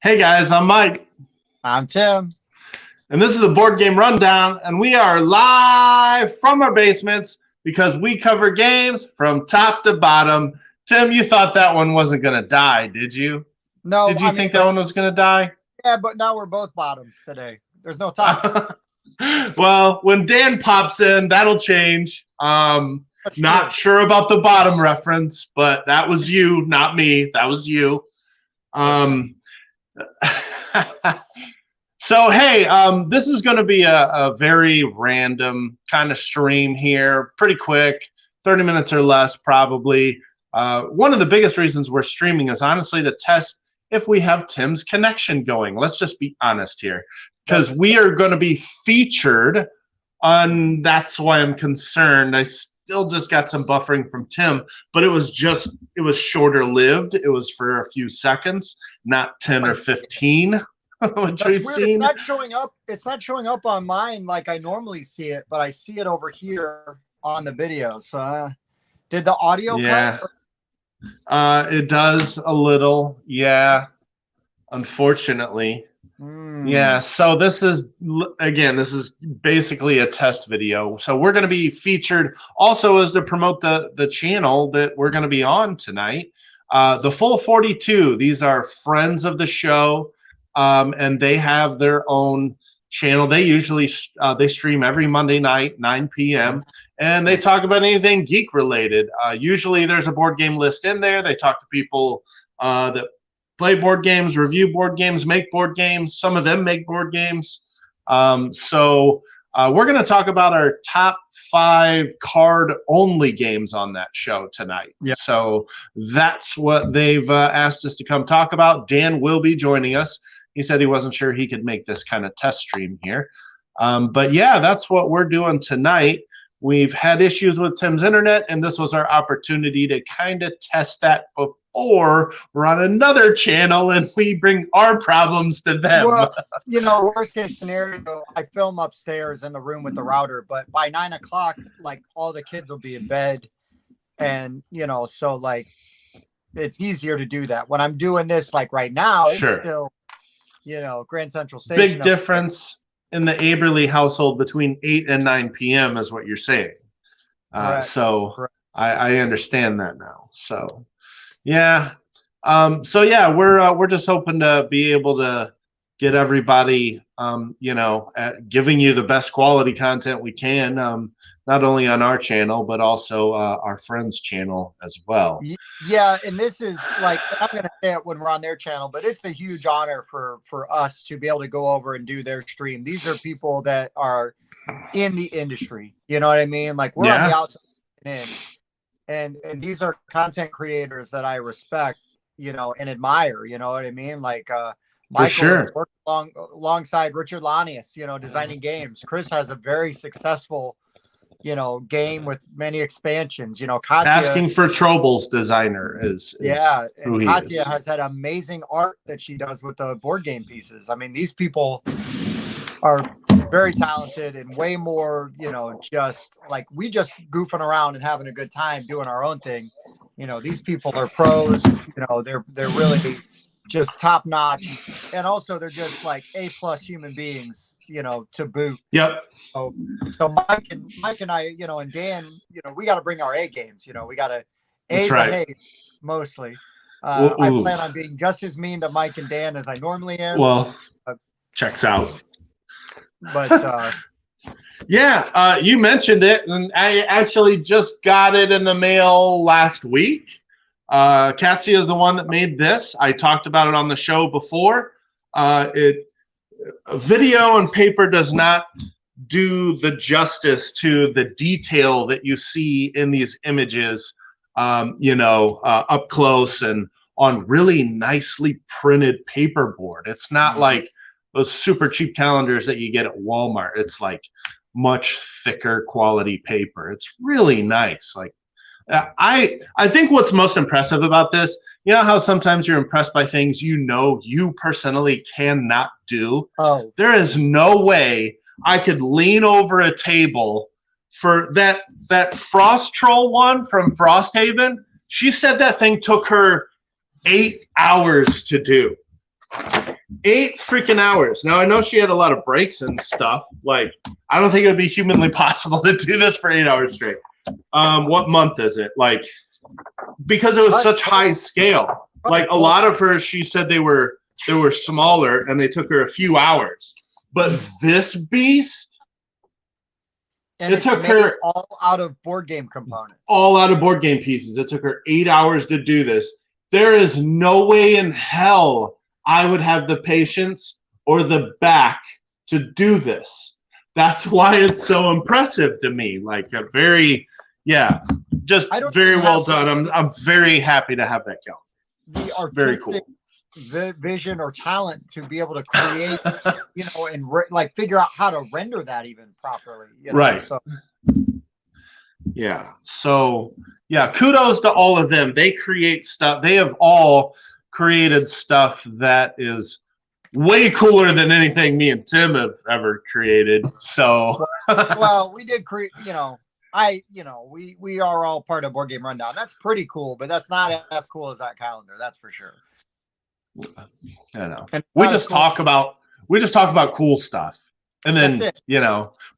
Hey guys, I'm Mike. I'm Tim. And this is the Board Game Rundown, and we are live from our basements because we cover games from top to bottom. Tim, you thought that one wasn't going to die, did you? No. Did you think that one was going to die? Yeah, but now we're both bottoms today. There's no top. Well, when Dan pops in, that'll change. Not sure about the bottom reference, but that was you, not me. That was you. So, hey, this is going to be a very random kind of stream here, pretty quick, 30 minutes or less probably. One of the biggest reasons we're streaming is honestly to test if we have Tim's connection going. Let's just be honest here, because we are going to be featured on That's Why I'm Concerned. I still just got some buffering from Tim, but it was shorter lived. It was for a few seconds, not 10 or 15. That's weird. It's not showing up. It's not showing up on mine like I normally see it, but I see it over here on the video. So did the audio cut? It does a little, yeah, unfortunately. Yeah, so this is basically a test video. So we're going to be featured also as to promote the channel that we're going to be on tonight. The Full 42, these are friends of the show, and they have their own channel. They usually they stream every Monday night, 9 p.m., and they talk about anything geek related. Usually there's a board game list in there. They talk to people that play board games, review board games, make board games. Some of them make board games. So we're going to talk about our top 5 card-only games on that show tonight. Yeah. So that's what they've asked us to come talk about. Dan will be joining us. He said he wasn't sure he could make this kind of test stream here. But yeah, that's what we're doing tonight. We've had issues with Tim's internet, and this was our opportunity to kind of test that before we're on another channel and we bring our problems to them. Well, worst case scenario, I film upstairs in the room with the router, but by 9 o'clock, like all the kids will be in bed. And, so like it's easier to do that. When I'm doing this, like right now, it's still, Grand Central Station. Big difference in the Aberley household between 8 and 9 p.m. is what you're saying. So I understand that now. So yeah. We're just hoping to be able to get everybody, giving you the best quality content we can, not only on our channel, but also our friends' channel as well. Yeah, and this is like, I'm going to say it when we're on their channel, but it's a huge honor for us to be able to go over and do their stream. These are people that are in the industry. You know what I mean? Like we're on the outside in. And these are content creators that I respect, and admire, you know what I mean? Like Michael has worked alongside Richard Lanius, designing games. Chris has a very successful, game with many expansions. Katya, Asking for Troubles designer is who he Katya is. has that amazing art that she does with the board game pieces. I mean, these people are very talented and way more, just like we just goofing around and having a good time doing our own thing. These people are pros, they're really just top notch. And also they're just like A+ human beings, to boot. Yep. So Mike and I, and Dan, we got to bring our A games, we got to behave mostly. I plan on being just as mean to Mike and Dan as I normally am. Well, checks out. But you mentioned it, and I actually just got it in the mail last week. Katya is the one that made this. I talked about it on the show before. Video and paper does not do the justice to the detail that you see in these images, up close and on really nicely printed paperboard. It's not like those super cheap calendars that you get at Walmart. It's like much thicker quality paper. It's really nice. Like I think what's most impressive about this, how sometimes you're impressed by things you personally cannot do. Oh, there is no way I could lean over a table for that Frost Troll one from Frosthaven. She said that thing took her 8 hours to do. 8 freaking hours. Now I know she had a lot of breaks and stuff. Like, I don't think it would be humanly possible to do this for 8 hours straight. What month is it? Like, because it was such high scale. Like, a lot of her, she said they were smaller and they took her a few hours. But this beast, and it took her all out of board game components. All out of board game pieces. It took her 8 hours to do this. There is no way in hell I would have the patience or the back to do this. That's why it's so impressive to me. Like, a very, just very well done. I'm very happy to have that go. The artistic very cool. Vision or talent to be able to create, and like figure out how to render that even properly. Right. So. Yeah. So, kudos to all of them. They create stuff. They have all created stuff that is way cooler than anything me and Tim have ever created. So, well, we did create, we are all part of Board Game Rundown. That's pretty cool, but that's not as cool as that calendar. That's for sure. I know. We just talk about cool stuff, and then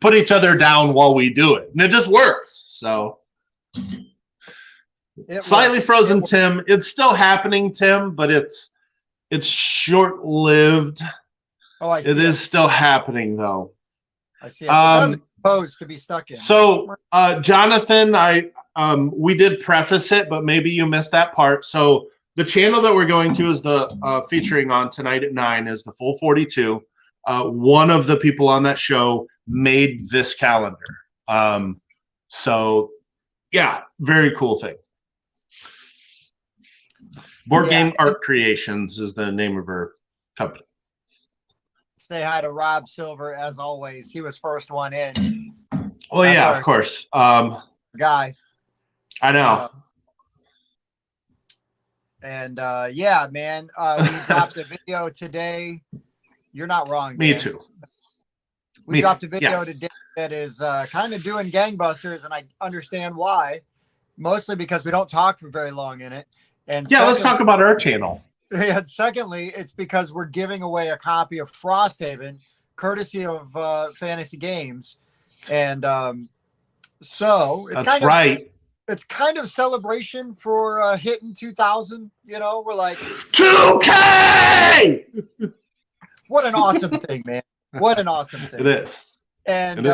put each other down while we do it, and it just works. So, slightly frozen, Tim. It's still happening, Tim, but it's short-lived. Oh, I see. It is still happening, though. I see. It doesn't supposed to be stuck in. So, Jonathan, we did preface it, but maybe you missed that part. So, the channel that we're going to is the featuring on tonight at 9 is the Full 42. One of the people on that show made this calendar. So, very cool thing. Board Game Art Creations is the name of her company. Say hi to Rob Silver, as always. He was first one in. Oh, yeah, of course. Guy. I know. And man, we dropped a video today. You're not wrong, Dan. Me too. We dropped a video today that is kind of doing gangbusters, and I understand why. Mostly because we don't talk for very long in it. And let's talk about our channel. And secondly, it's because we're giving away a copy of Frosthaven, courtesy of Fantasy Games, and so it's It's kind of celebration for hitting 2,000. We're like 2K. What an awesome thing, man! What an awesome thing it is. And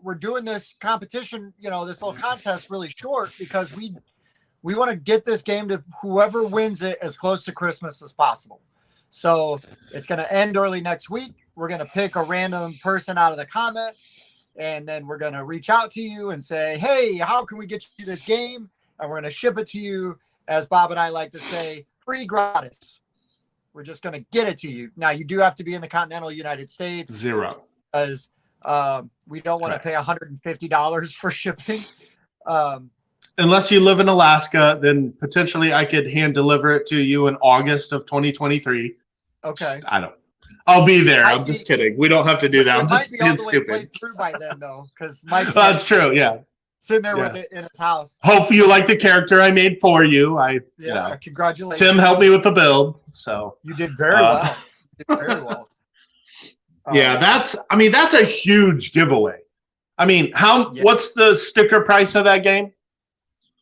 we're doing this competition, this little contest really short because we want to get this game to whoever wins it as close to Christmas as possible. So it's going to end early next week. We're going to pick a random person out of the comments, and then we're going to reach out to you and say, hey, how can we get you this game? And we're going to ship it to you, as Bob and I like to say, free gratis. We're just going to get it to you. Now, you do have to be in the continental United States. Zero. Because we don't want to pay $150 for shipping. Unless you live in Alaska, then potentially I could hand deliver it to you in August of 2023. Okay. I'll be there. I'm just kidding. We don't have to do that. I'm just being stupid. Played through by then, though, because Mike's that's true. Yeah. Sitting there with it in his house. Hope you like the character I made for you. Congratulations. Tim helped me with the build, so you did very well. You did very well. That's a huge giveaway. What's the sticker price of that game?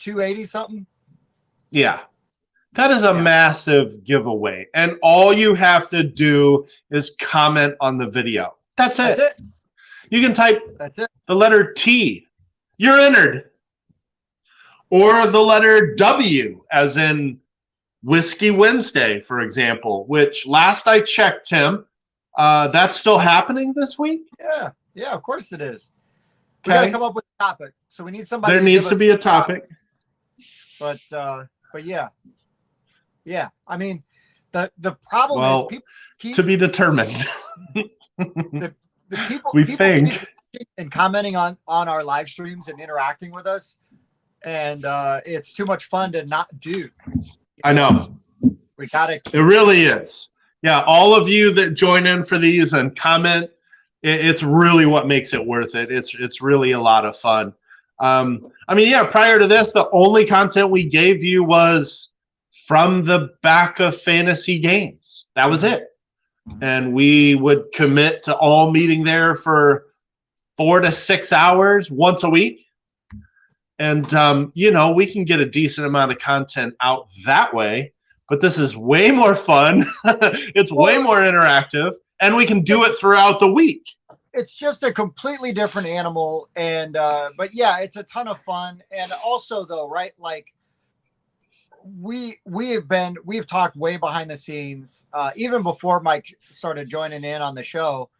$280 something. Yeah. That is a massive giveaway. And all you have to do is comment on the video. That's it. That's it. You can type the letter T. You're entered. Or the letter W, as in Whiskey Wednesday, for example, which last I checked, Tim, that's still happening this week? Yeah, of course it is. We got to come up with a topic. So we need somebody. There needs to be a topic. But yeah. The problem is people keep to be determined. the people think and commenting on our live streams and interacting with us, and it's too much fun to not do. I know. We gotta. It really is. Yeah, all of you that join in for these and comment, it's really what makes it worth it. It's really a lot of fun. Prior to this, the only content we gave you was from the back of Fantasy Games. That was it. and we would commit to all meeting there for 4 to 6 hours once a week. And, you know, we can get a decent amount of content out that way, but this is way more fun. It's way more interactive, and we can do it throughout the week. It's just a completely different animal. And, but yeah, it's a ton of fun. And also though, right? Like we've talked way behind the scenes, even before Mike started joining in on the show,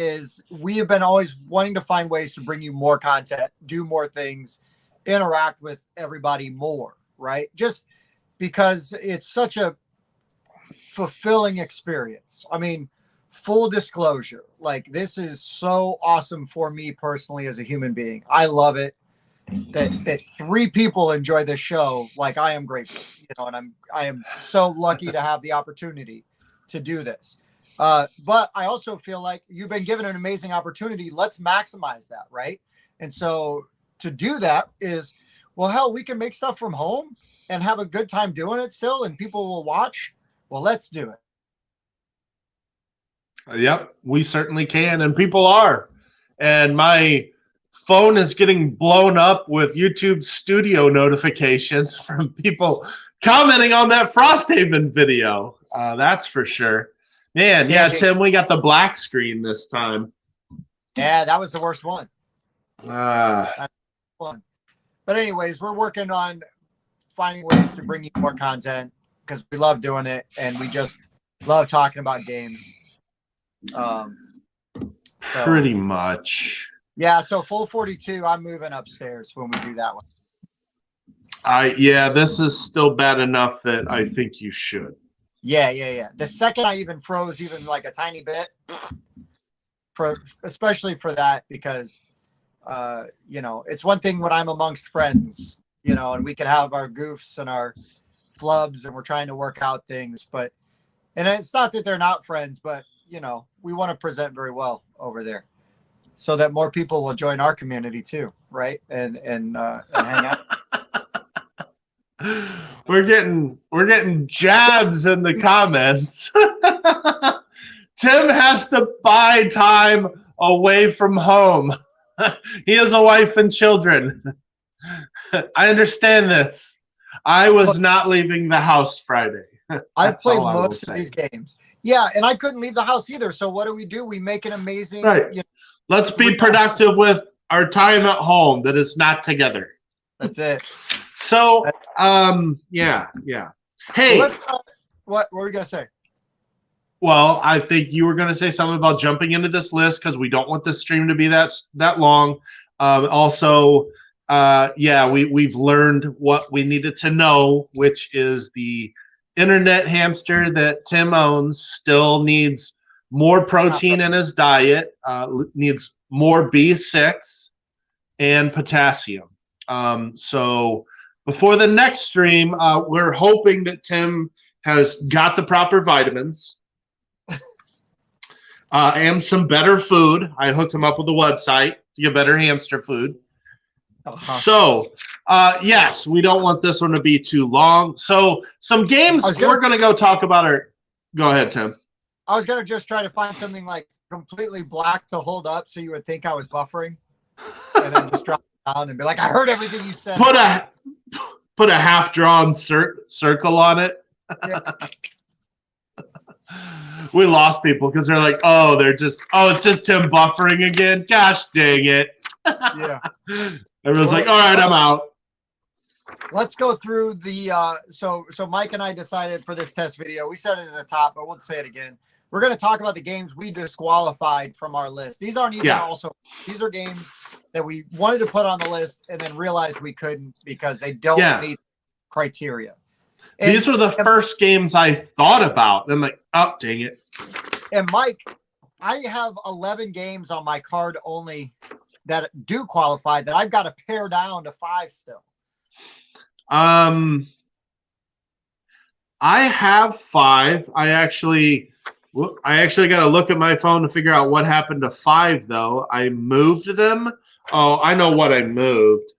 is we have been always wanting to find ways to bring you more content, do more things, interact with everybody more, right? Just because it's such a fulfilling experience. I mean, full disclosure, like this is so awesome for me personally as a human being. I love it that 3 people enjoy this show. Like I am grateful, you know, and I am so lucky to have the opportunity to do this. But I also feel like you've been given an amazing opportunity. Let's maximize that, right? And so to do that is, well, hell, we can make stuff from home and have a good time doing it still, and people will watch. Well, let's do it. Yep, we certainly can, and people are. And my phone is getting blown up with YouTube Studio notifications from people commenting on that Frosthaven video. That's for sure. Man, yeah, Tim, we got the black screen this time. Yeah, that was the worst one. Fun. But anyways, we're working on finding ways to bring you more content because we love doing it, and we just love talking about games. Pretty much. Yeah, so full 42, I'm moving upstairs when we do that one. Yeah, this is still bad enough that I think you should. Yeah. The second I even froze even like a tiny bit, especially for that, because you know, it's one thing when I'm amongst friends, you know, and we can have our goofs and our flubs and we're trying to work out things, but and it's not that they're not friends, but you know, we want to present very well over there so that more people will join our community too, right? And hang out. We're getting jabs in the comments. Tim has to buy time away from home. He has a wife and children. I understand this. I was not leaving the house Friday. I played most of these games. Yeah, and I couldn't leave the house either. So what do? We make an amazing. Right. You know, let's be productive with our time at home that is not together. That's it. So, yeah. Hey, well, what were we gonna say? Well, I think you were gonna say something about jumping into this list because we don't want this stream to be that long. Also, yeah, we've learned what we needed to know, which is the internet hamster that Tim owns still needs more protein in his diet, needs more B6 and potassium. So before the next stream, we're hoping that Tim has got the proper vitamins and some better food. I hooked him up with a website to get better hamster food. So, yes, we don't want this one to be too long. So, some games we're going to go talk about are. Go ahead, Tim. I was going to just try to find something like completely black to hold up so you would think I was buffering, and then just drop it down and be like, I heard everything you said. Put a half-drawn circle on it. Yeah. We lost people because they're like, it's just Tim buffering again. Gosh dang it. Yeah. Everyone's like, all right, I'm out. Let's go through the so Mike and I decided for this test video, we said it at the top, but we'll say it again. We're going to talk about the games we disqualified from our list. These aren't even these are games that we wanted to put on the list and then realized we couldn't because they don't meet criteria. And these were the first games I thought about. I'm like, oh, dang it. And Mike, I have 11 games on my card only that do qualify that I've got to pare down to 5 still. I have 5. I actually got to look at my phone to figure out what happened to 5 though. I moved them. Oh, I know what I moved.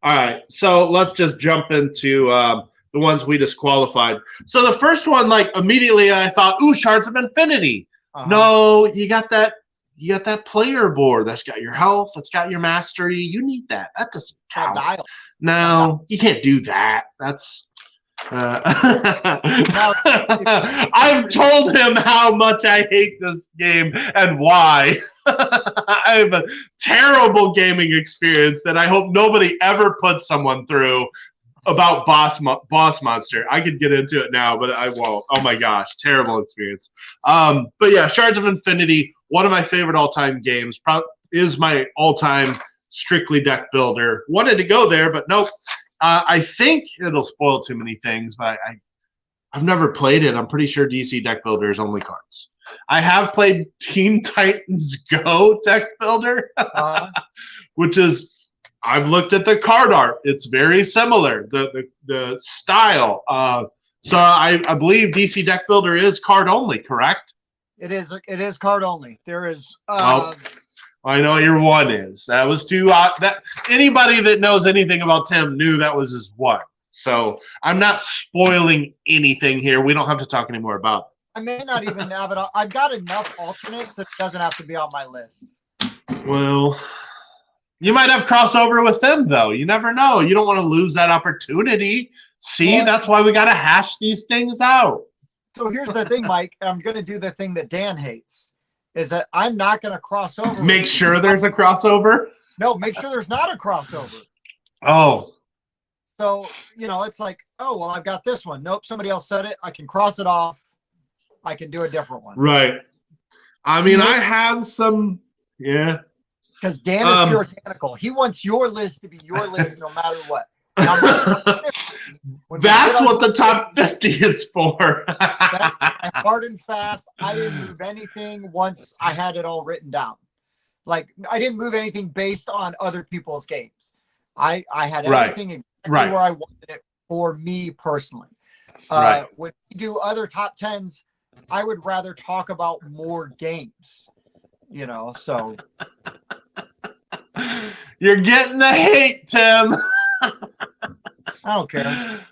All right, so let's just jump into the ones we disqualified. So the first one, like immediately I thought, ooh, Shards of Infinity. No, you got that player board that's got your health, that's got your mastery. You need that. That doesn't count. No, you can't do that. That's I've told him how much I hate this game and why. I have a terrible gaming experience that I hope nobody ever puts someone through about Boss Monster. I could get into it now, but I won't. Oh my gosh, terrible experience. But yeah, Shards of Infinity, one of my favorite all-time games. Is my all-time strictly deck builder. Wanted to go there, but nope. I think it'll spoil too many things, but I've never played it. I'm pretty sure DC Deck Builder is only cards. I have played Teen Titans Go Deck Builder, which is, I've looked at the card art. It's very similar, the style. So I believe DC Deck Builder is card only, correct? It is card only. There is. I know your one is. That was too that anybody that knows anything about Tim knew that was his one. So I'm not spoiling anything here. We don't have to talk anymore about it. I may not even have it. I've got enough alternates that it doesn't have to be on my list. Well, you might have crossover with them, though. You never know. You don't want to lose that opportunity. See, that's why we got to hash these things out. So here's the thing, Mike. I'm going to do the thing that Dan hates. Is that I'm not going to cross over. Make sure there's a crossover? No, make sure there's not a crossover. Oh. So, it's like, oh, well, I've got this one. Nope, somebody else said it. I can cross it off. I can do a different one. Right. I mean, I have some, yeah. Because Dan is puritanical. He wants your list to be your list no matter what. Now, that's what the top 50 is for. I'm hard and fast. I didn't move anything once I had it all written down. Like, I didn't move anything based on other people's games. I had everything exactly where I wanted it for me personally. When we do other top 10s, I would rather talk about more games, so. You're getting the hate, Tim. I don't care.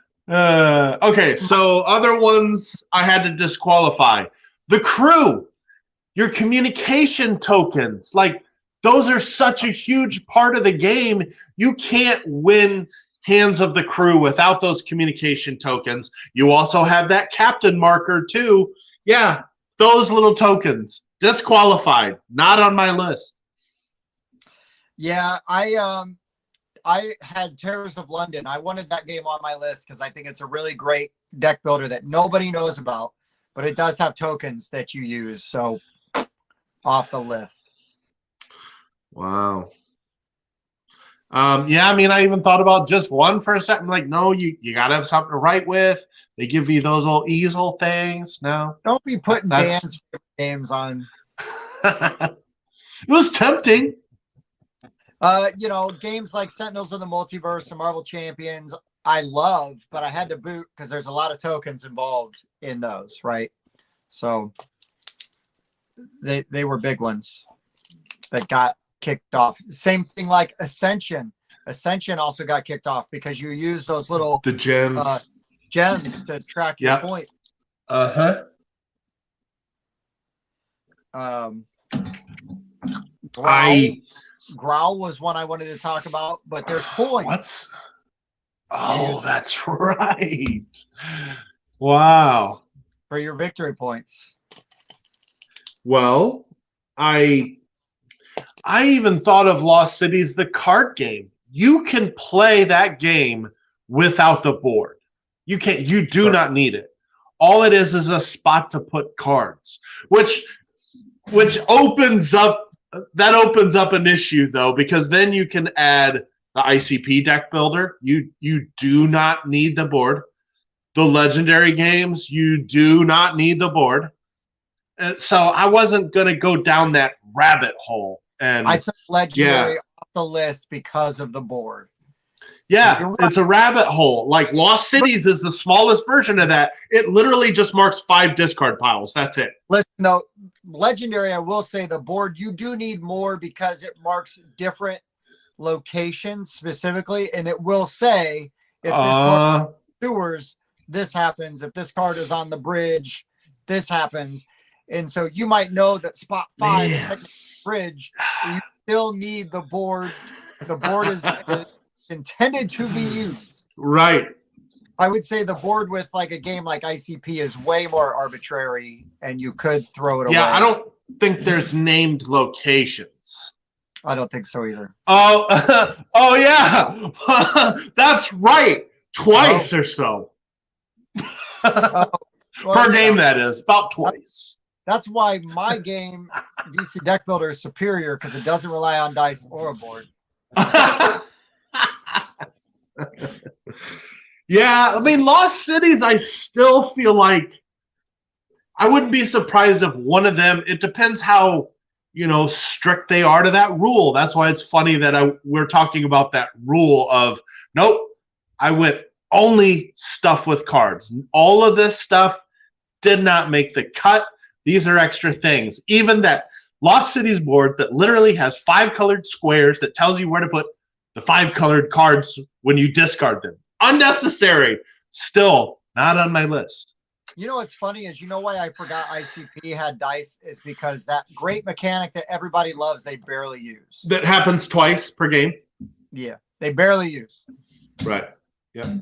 Okay, so other ones I had to disqualify. The crew, your communication tokens, like those are such a huge part of the game. You can't win Hands of the Crew without those communication tokens. You also have that captain marker too. Yeah, those little tokens, disqualified, not on my list. Yeah, I had Terrors of London. I wanted that game on my list because I think it's a really great deck builder that nobody knows about, but it does have tokens that you use. So off the list. Wow. Yeah, I mean, I even thought about just one for a second. Like, no, you got to have something to write with. They give you those little easel things. No. Don't be putting Dan's games on. It was tempting. Games like Sentinels of the Multiverse and Marvel Champions, I love, but I had to boot because there's a lot of tokens involved in those, right? So they were big ones that got kicked off. Same thing like Ascension. Ascension also got kicked off because you use those little gems to track your point. Growl was one I wanted to talk about, but there's coins. That's right. Wow. For your victory points. Well, I even thought of Lost Cities, the card game. You can play that game without the board. You do not need it. All it is a spot to put cards, which opens up an issue though, because then you can add the ICP deck builder. You do not need the board. The legendary games, you do not need the board. So I wasn't going to go down that rabbit hole. And I took legendary off the list because of the board. Yeah, it's a rabbit hole. Like Lost Cities is the smallest version of that. It literally just marks 5 discard piles. That's it. Listen, no, legendary, I will say the board, you do need more because it marks different locations specifically. And it will say if this card sewers, this happens. If this card is on the bridge, this happens. And so you might know that spot 5 is the bridge. You still need the board. The board is intended to be used. Right. I would say the board with like a game like ICP is way more arbitrary, and you could throw it away. Yeah, I don't think there's named locations. I don't think so either. Oh, oh yeah, that's right. Twice or so Well, per game. That is about twice. That's why my game, VC Deck Builder, is superior, because it doesn't rely on dice or a board. Yeah, I mean, Lost Cities, I still feel like I wouldn't be surprised if one of them, it depends how, strict they are to that rule. That's why it's funny that we're talking about that rule of, nope, I went only stuff with cards. All of this stuff did not make the cut. These are extra things. Even that Lost Cities board that literally has 5 colored squares that tells you where to put the 5 colored cards when you discard them. Unnecessary. Still not on my list. You know what's funny is, why I forgot ICP had dice is because that great mechanic that everybody loves, they barely use. That happens twice per game? Yeah, they barely use. Right. Yeah.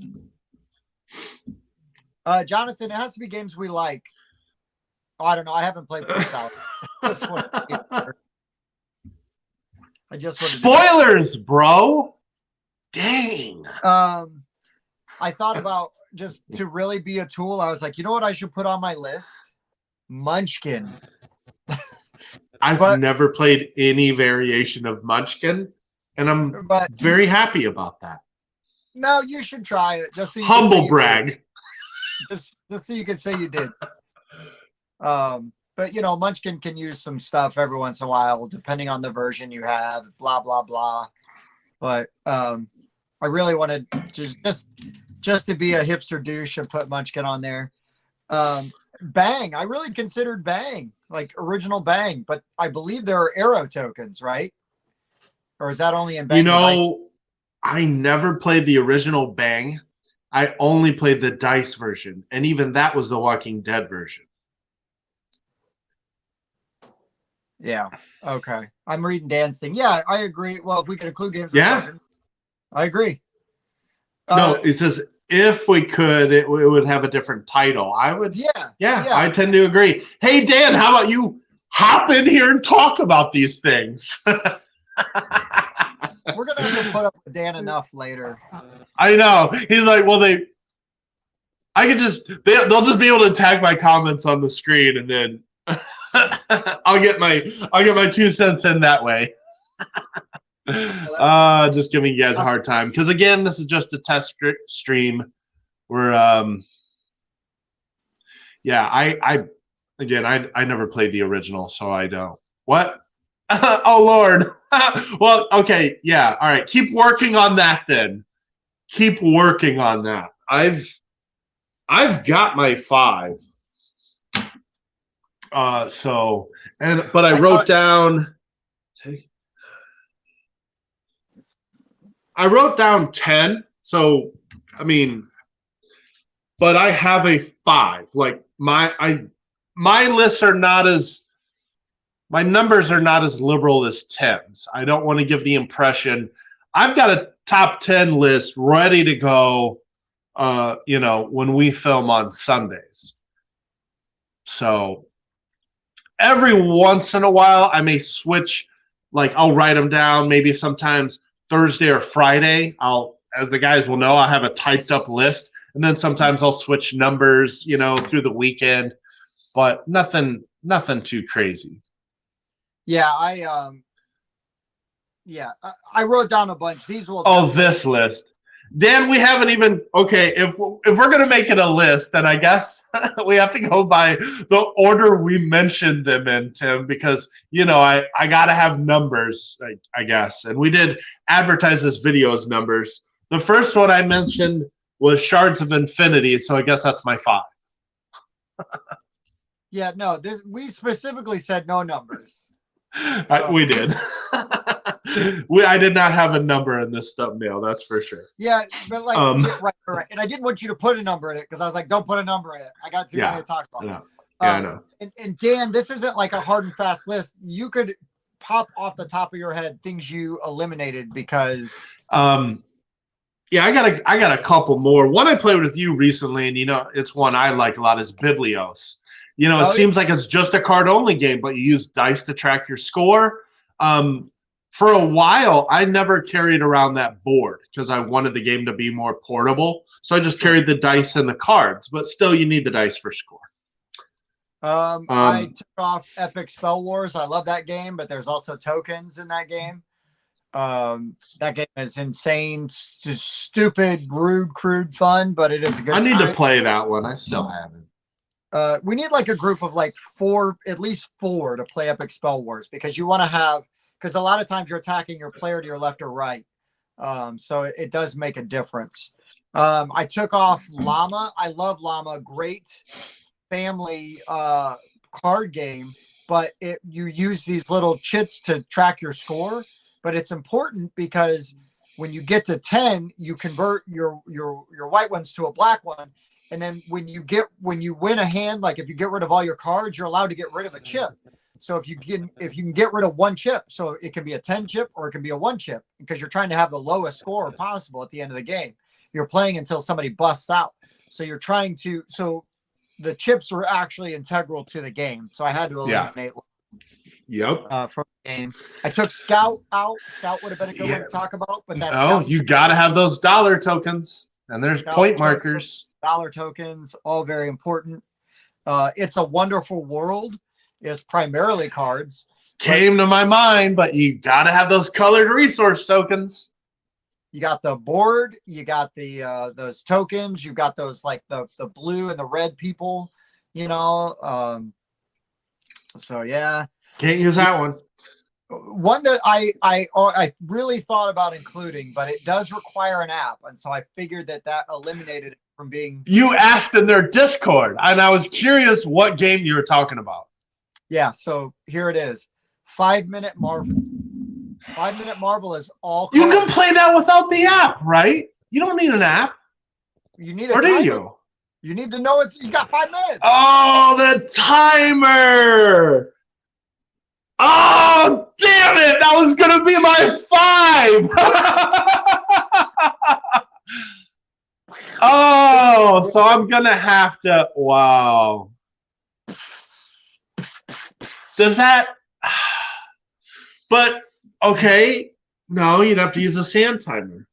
Jonathan, it has to be games we like. Oh, I don't know. I haven't played Prince Out. I just want spoilers, bro. Dang. I thought about just to really be a tool. I was like, you know what I should put on my list? Munchkin. I've never played any variation of Munchkin, and I'm very happy about that. No, you should try it. Just so you humble brag. Just so you can say you did. But Munchkin can use some stuff every once in a while, depending on the version you have. Blah blah blah. But I really wanted to just to be a hipster douche and put Munchkin on there. Bang. I really considered Bang, like original Bang, but I believe there are arrow tokens, right? Or is that only in Bang? I never played the original Bang. I only played the dice version, and even that was the Walking Dead version. Yeah. Okay. I'm reading Dan's thing. Yeah, I agree. Well, if we could include games, I agree. No, it says if we could, it would have a different title. I would. Yeah. I tend to agree. Hey, Dan, how about you hop in here and talk about these things? We're gonna have to put up with Dan enough later. I know. He's like, well, they'll just be able to tag my comments on the screen, and then I'll get my 2 cents in that way. Just giving you guys a hard time, because again, this is just a test stream. We're I never played the original, so I don't. What? Oh Lord. Well, okay, yeah, all right. Keep working on that then. Keep working on that. I've got my 5. But I wrote down. I wrote down 10. So I mean, but I have a 5. Like my lists are not as. My numbers are not as liberal as 10s. I don't want to give the impression. I've got a top 10 list ready to go, when we film on Sundays. So every once in a while, I may switch. Like I'll write them down. Maybe sometimes Thursday or Friday. As the guys will know, I'll have a typed up list. And then sometimes I'll switch numbers, through the weekend. But nothing too crazy. Yeah, I wrote down a bunch. These will. This list, Dan. We haven't even. Okay, if we're gonna make it a list, then I guess we have to go by the order we mentioned them in, Tim, because I gotta have numbers, I guess. And we did advertise this video as numbers. The first one I mentioned was Shards of Infinity, so I guess that's my 5. Yeah, no. We specifically said no numbers. We did. I did not have a number in this thumbnail, that's for sure. Yeah, but like, right. And I didn't want you to put a number in it because I was like, don't put a number in it. I got too many to talk about. I know. And Dan, this isn't like a hard and fast list. You could pop off the top of your head things you eliminated because. Yeah, I got a couple more. One I played with you recently, and it's one I like a lot, is Biblios. It seems like it's just a card only game, but you use dice to track your score. For a while, I never carried around that board because I wanted the game to be more portable. So I just carried the dice and the cards, but still you need the dice for score. I took off Epic Spell Wars. I love that game, but there's also tokens in that game. That game is insane, stupid, rude, crude fun, but it is a good I need to play that one. I still haven't. We need like a group of like at least four to play Epic Spell Wars because you want to have, because a lot of times you're attacking your player to your left or right. So it does make a difference. I took off Llama. I love Llama. Great family card game, but you use these little chits to track your score. But it's important because when you get to 10, you convert your white ones to a black one. And then when you win a hand, like if you get rid of all your cards, you're allowed to get rid of a chip. So if you can get rid of one chip, so it can be a 10 chip or it can be a 1 chip because you're trying to have the lowest score possible at the end of the game. You're playing until somebody busts out. So you're trying to, so the chips are actually integral to the game. So I had to eliminate from the game. I took Scout out. Scout would have been a good one to talk about, but that's you got to have those dollar tokens, and there's point markers. Dollar tokens, all very important. It's a Wonderful World is primarily cards. Came to my mind, but you got to have those colored resource tokens. You got the board, you got the those tokens, you got those like the blue and the red people, so yeah. Can't use that one. One that I really thought about including, but it does require an app, and so I figured that eliminated it from being. You asked in their Discord, and I was curious what game you were talking about. Yeah, so here it is. 5 Minute Marvel. 5 Minute Marvel is all. You can play that without the app, right? You don't need an app. You need a or timer. Do you? You need to know you got 5 minutes. Oh, the timer. Oh, damn it. That was going to be my 5. Oh, so I'm going to have to. Wow. Does that. But, okay. No, you'd have to use a sand timer.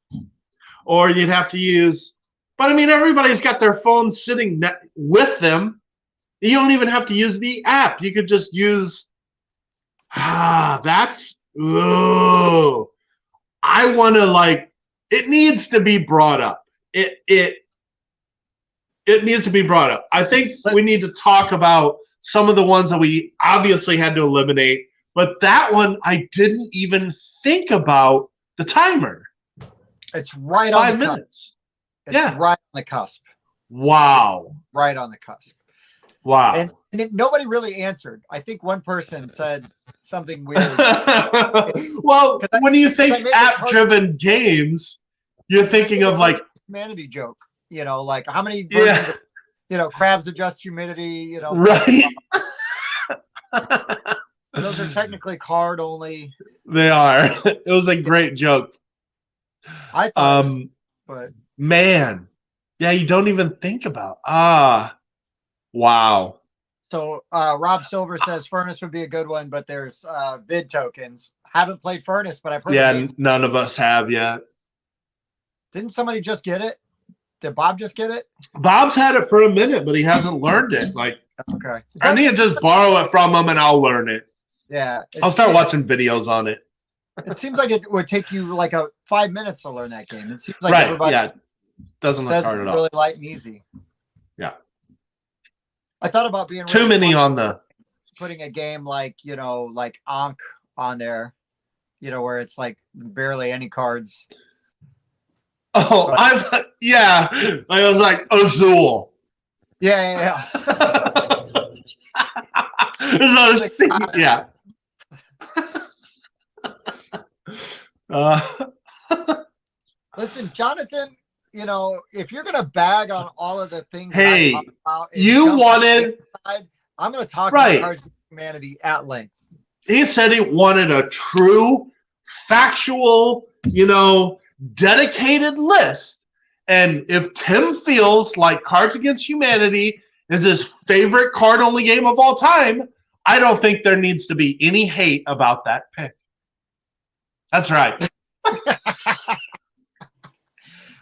Or you'd have to use. But, I mean, everybody's got their phone sitting with them. You don't even have to use the app. You could just use. That's. Ugh. I want to, it needs to be brought up. It needs to be brought up. I think we need to talk about some of the ones that we obviously had to eliminate. But that one, I didn't even think about the timer. It's right on 5 minutes. It's right on the cusp. Wow. Right on the cusp. Wow. And nobody really answered. I think one person said something weird. Well, when you think app-driven games, you're thinking of humanity joke. How many versions of, crabs adjust humidity, Right. Those are technically card only. They are. It was a great joke. I thought but man. Yeah, you don't even think about. Wow. So Rob Silver says Furnace would be a good one, but there's bid tokens. Haven't played Furnace, but I've heard. Yeah, none of us have yet. Didn't somebody just get it? Did Bob just get it? Bob's had it for a minute, but he hasn't learned it. Okay. I need to just borrow it from him and I'll learn it. Yeah. I'll start watching videos on it. It seems like it would take you 5 minutes to learn that game. It seems like everybody doesn't look hard at all. Really light and easy. Yeah. I thought about being too many on the putting a game like Ankh on there, where it's barely any cards. Oh, I was like Azul. Yeah. There's not a single, Uh, Listen, Jonathan, you know, if you're going to bag on all of the things that I hey, talk about and you jump on the wanted side, I'm going to talk about right. Cards Against Humanity at length. He said he wanted a true, factual, dedicated list. And if Tim feels like Cards Against Humanity is his favorite card-only game of all time, I don't think there needs to be any hate about that pick. That's right.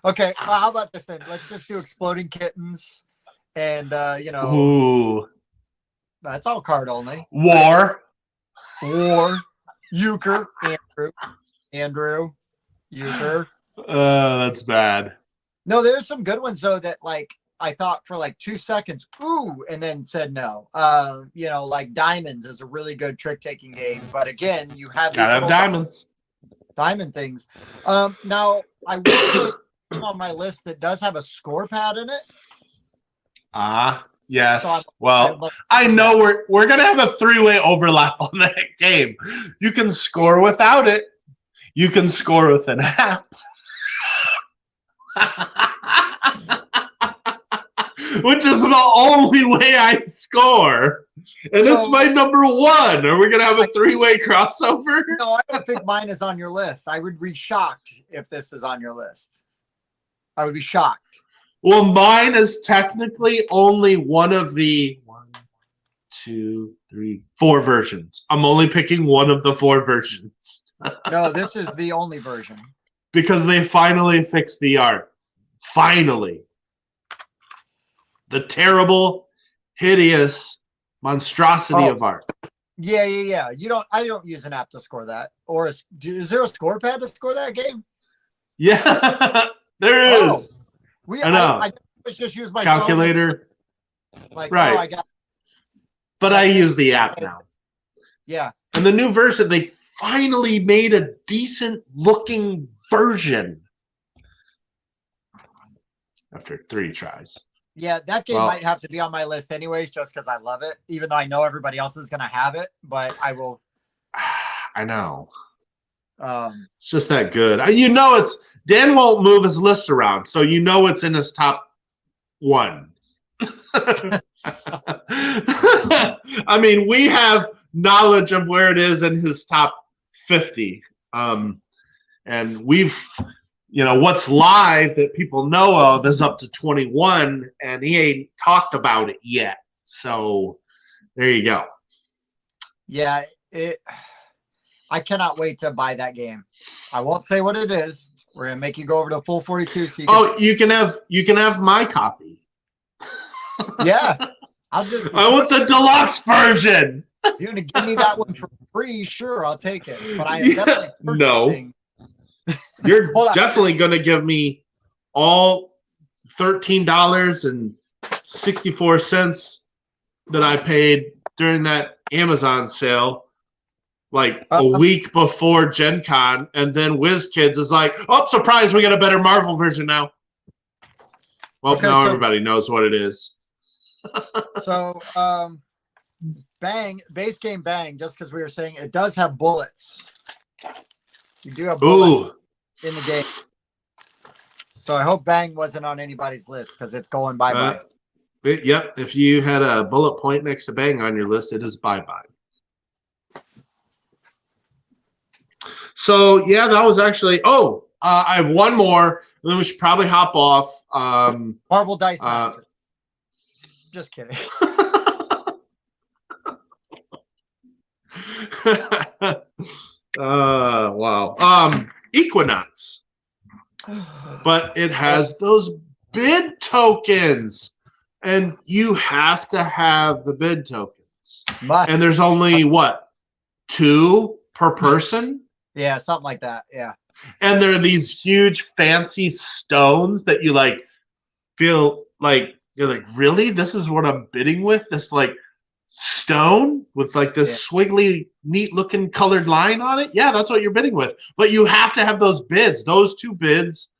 Okay, well, how about this then? Let's just do Exploding Kittens, and Ooh. That's all card only. War, Euchre, Andrew, Euchre. That's bad. No, there's some good ones though that like I thought for like 2 seconds, ooh, and then said no. Like Diamonds is a really good trick taking game, but again, you have these Gotta have diamonds. Diamond things. Now I will on my list that does have a score pad in it. Yes. So I know we're gonna have a three-way overlap on that game. You can score without it. You can score with an app. Which is the only way I score. And it's my number one. Are we going to have a three-way crossover? No, I don't think mine is on your list. I would be shocked if this is on your list. I would be shocked. Well, mine is technically only one of the 1, 2, 3, 4 versions. I'm only picking one of the 4 versions. No, this is the only version. Because they finally fixed the art. Finally. The terrible, hideous monstrosity of art. Yeah. I don't use an app to score that. Or is there a score pad to score that game? Yeah, there is. I know. I just use my calculator. Like, right. I got. But I use the app now. Yeah. And the new version, they finally made a decent looking version after 3 tries. Yeah, that game might have to be on my list anyways, just because I love it, even though I know everybody else is going to have it, but I will. I know. It's just that good. Dan won't move his list around, so it's in his top 1. I mean, we have knowledge of where it is in his top 50. And we've what's live that people know of is up to 21, and he ain't talked about it yet. So there you go. Yeah, I cannot wait to buy that game. I won't say what it is. We're gonna make you go over to full 42. So you can have my copy. Yeah, I want the deluxe version. You're gonna give me that one for free? Sure, I'll take it. But I am definitely no. You're definitely going to give me all $13.64 that I paid during that Amazon sale, like a week before Gen Con, and then WizKids is like, oh, surprise, we got a better Marvel version now. Well, now everybody knows what it is. So, base game Bang, just because we were saying it does have bullets. You do have bullets in the game. So I hope Bang wasn't on anybody's list because it's going bye-bye. Yep. If you had a bullet point next to Bang on your list, it is bye-bye. So, yeah, that was actually – I have one more, and then we should probably hop off. Marvel Dice Master. Just kidding. Wow. Equinox. But it has those bid tokens, and you have to have the bid tokens. And there's only, 2 per person? Yeah, something like that. Yeah. And there are these huge fancy stones that you feel like you're like, really? This is what I'm bidding with? This stone with this swiggly, neat looking colored line on it? Yeah, that's what you're bidding with. But you have to have those bids. Those 2 bids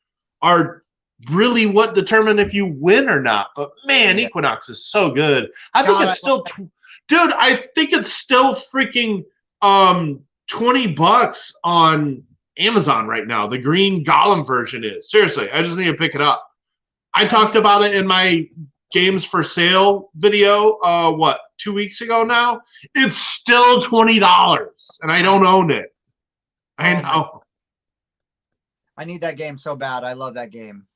are really what determine if you win or not. But man, Equinox is so good. I think it's still, dude, I think it's still freaking $20 on Amazon right now. The green Golem version is. Seriously, I just need to pick it up. I talked about it in my games for sale video, 2 weeks ago now? It's still $20, and I don't own it. I know. I need that game so bad. I love that game.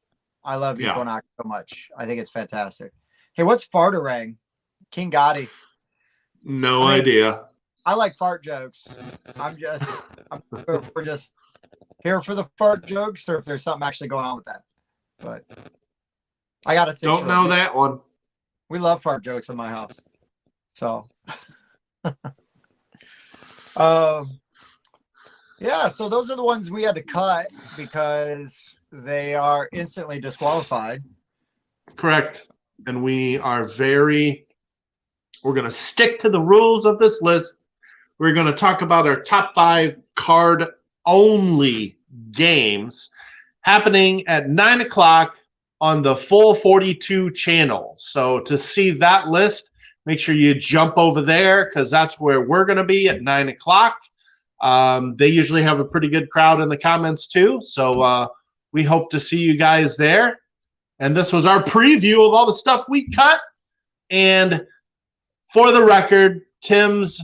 I love Equinox so much. I think it's fantastic. Hey, what's Fartarang? King Gotti. No idea. I like fart jokes. We're just here for the fart jokes, or if there's something actually going on with that. But I got a 6 Don't know that one. We love fart jokes in my house. So yeah, so those are the ones we had to cut because they are instantly disqualified. Correct. And we're going to stick to the rules of this list. We're going to talk about our top 5 card only games happening at 9 o'clock on the full 42 channel. So to see that list, make sure you jump over there because that's where we're going to be at 9 o'clock. They usually have a pretty good crowd in the comments too. So we hope to see you guys there. And this was our preview of all the stuff we cut. And for the record, Tim's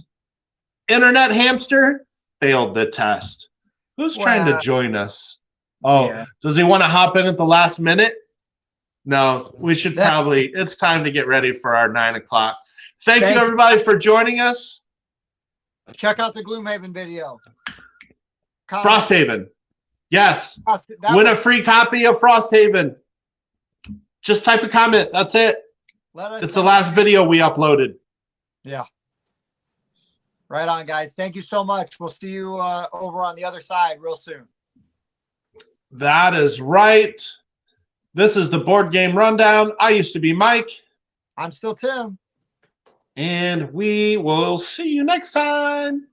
internet hamster failed the test. Who's trying to join us? Oh, does he want to hop in at the last minute? No, we should probably, it's time to get ready for our 9 o'clock. Thank you, everybody, for joining us. Check out the Gloomhaven video. Frosthaven. Yes. Win a free copy of Frosthaven. Just type a comment. That's it. It's the last video we uploaded. Yeah. Right on, guys. Thank you so much. We'll see you over on the other side real soon. That is right. This is the Board Game Rundown. I used to be Mike. I'm still Tim. And we will see you next time.